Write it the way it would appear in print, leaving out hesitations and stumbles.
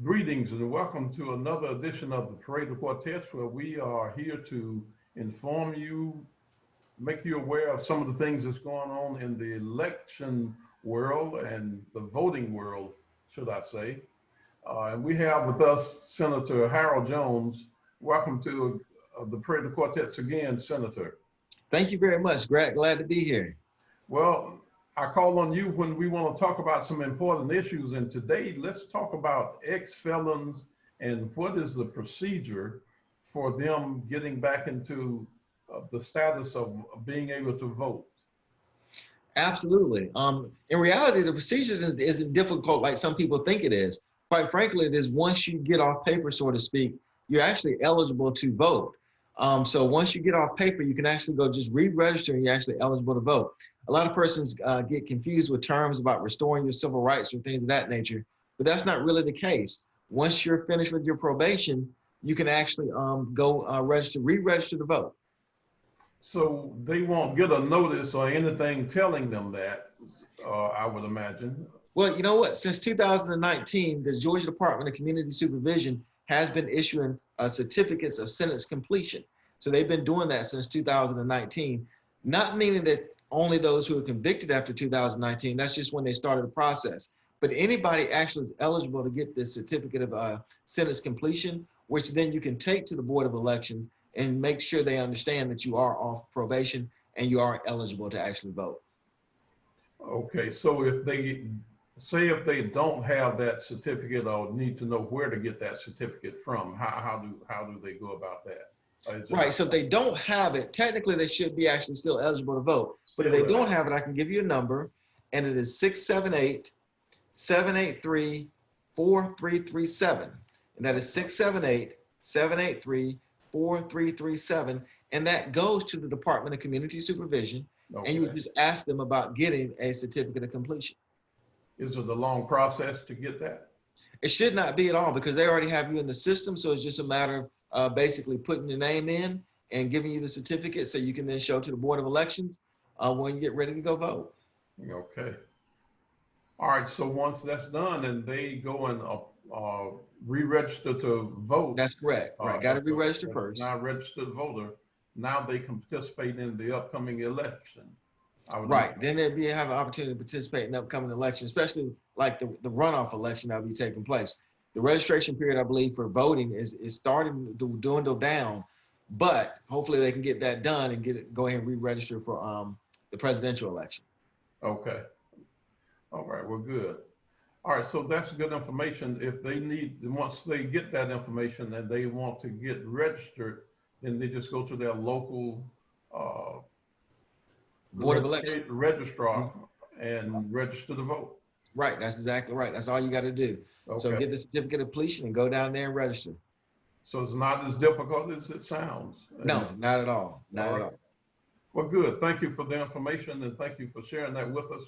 Greetings and welcome to another edition of the Parade of Quartets, where we are here to inform you, make you aware of some of the things that's going on in the election world and the voting world, should I say. And we have with us Senator Harold Jones. Welcome to the Parade of Quartets again, Senator. Thank you very much. Glad to be here. Well, I call on you when we want to talk about some important issues. And today, let's talk about ex-felons and what is the procedure for them getting back into the status of being able to vote. Absolutely. In reality, the procedures isn't difficult like some people think it is. Quite frankly, it is once you get off paper, so to speak, you're actually eligible to vote. So once you get off paper, you can actually go just re-register and you're actually eligible to vote. A lot of persons get confused with terms about restoring your civil rights or things of that nature, but that's not really the case. Once you're finished with your probation, you can actually go re-register to vote. So they won't get a notice or anything telling them that, I would imagine. Well, you know what? Since 2019, the Georgia Department of Community Supervision has been issuing certificates of sentence completion. So they've been doing that since 2019, not meaning that only those who are convicted after 2019, that's just when they started the process. But anybody actually is eligible to get this certificate of sentence completion, which then you can take to the Board of Elections and make sure they understand that you are off probation and you are eligible to actually vote. Okay, so if they don't have that certificate or need to know where to get that certificate from, how do they go about that? Right, so if they don't have it, technically they should be actually still eligible to vote. But if they don't have it, I can give you a number, and it is 678-783-4337. And that is 678-783-4337. And that goes to the Department of Community Supervision, okay. And you just ask them about getting a certificate of completion. Is it a long process to get that? It should not be at all because they already have you in the system. So it's just a matter of basically putting your name in and giving you the certificate so you can then show to the Board of Elections when you get ready to go vote. Okay. All right, so once that's done and they go and re-register to vote. That's correct, right, got to re-register first. Now registered voter, now they can participate in the upcoming election. Right, then they'll have an opportunity to participate in the upcoming election, especially like the runoff election that will be taking place. The registration period, I believe, for voting is starting to dwindle down, but hopefully they can get that done and go ahead and re-register for the presidential election. Okay. All right, well, good. All right, so that's good information. If they once they get that information and they want to get registered, then they just go to their local Board of Elections registrar and register to vote. Right, that's exactly right. That's all you got to do. Okay. So get the certificate of completion and go down there and register. So it's not as difficult as it sounds. No, not at all. Not at all. Well, good. Thank you for the information and thank you for sharing that with us.